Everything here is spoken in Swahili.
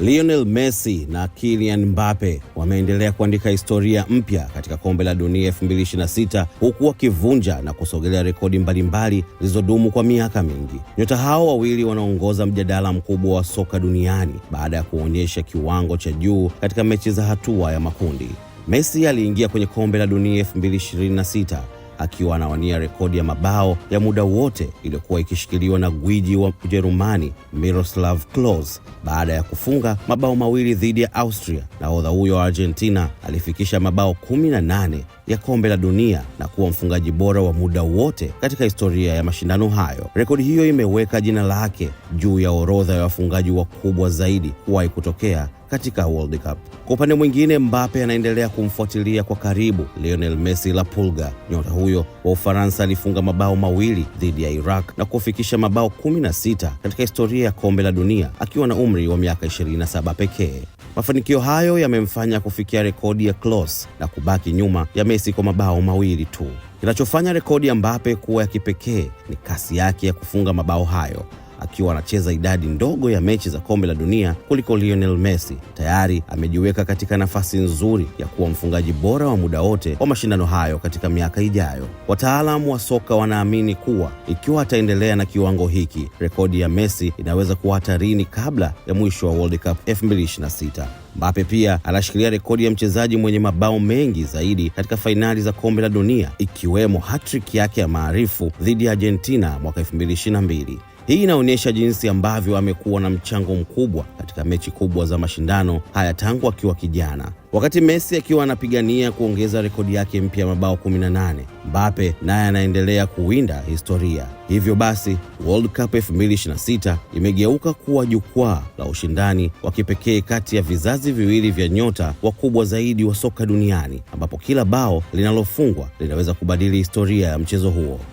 Lionel Messi na Kylian Mbappe wameendelea kuandika historia mpya katika kombe la dunia 2026 huku wakivunja na kusogelea rekodi mbalimbali zilizodumu kwa miaka mingi. Nyota hao wawili wanaongoza mjadala mkubwa wa soka duniani baada ya kuonyesha kiwango cha juu katika mechi za hatua ya makundi. Messi aliingia kwenye kombe la dunia 2026 akiwa anawania rekodi ya mabao ya muda wote iliyokuwa ikishikiliwa na gwiji wa Ujerumani Miroslav Klose baada ya kufunga mabao mawili dhidi ya Austria. Nahodha huyo wa Argentina alifikisha mabao 18 ya kombe la dunia na kuwa mfungaji bora wa muda wote katika historia ya mashindano hayo. Rekodi hiyo imeweka jina lake juu ya orodha ya wafungaji wakubwa zaidi kuwahi kutokea katika World Cup. Kwa upande mwingine, Mbappe anaendelea kumfuatilia kwa karibu Lionel Messi la Pulga. Nyota huyo wa Ufaransa alifunga mabao mawili dhidi ya Iraq na kufikisha mabao 16 katika historia ya kombe la dunia akiwa na umri wa miaka 27 pekee. Mafanikio hayo yamemfanya kufikia rekodi ya Klose na kubaki nyuma ya Messi kwa mabao mawili tu. Kinachofanya rekodi ya Mbappe kuwa ya kipekee ni kasi yake ya kufunga mabao hayo. Akiwa anacheza idadi ndogo ya mechi za kombe la dunia kuliko Lionel Messi, tayari amejiweka katika nafasi nzuri ya kuwa mfungaji bora wa muda wote wa mashindano hayo katika miaka ijayo. Wataalamu wa soka wanaamini kuwa ikiwa ataendelea na kiwango hiki, rekodi ya Messi inaweza kuwa hatarini kabla ya mwisho wa World Cup 2026. Mbappe pia anashikilia rekodi ya mchezaji mwenye mabao mengi zaidi katika fainali za kombe la dunia, ikiwemo hat-trick yake ya maarifu dhidi ya Argentina mwaka 2022. Hii inaonyesha jinsi ambavyo amekuwa na mchango mkubwa katika mechi kubwa za mashindano haya tangu akiwa kijana. Wakati Messi akiwa anapigania kuongeza rekodi yake mpya mabao 18, Mbappe naye anaendelea kuwinda historia. Hivyo basi, World Cup 2026 imegeuka kuwa jukwaa la ushindani wa kipekee kati ya vizazi viwili vya nyota wakubwa zaidi wa soka duniani, ambapo kila bao linalofungwa linaweza kubadili historia ya mchezo huo.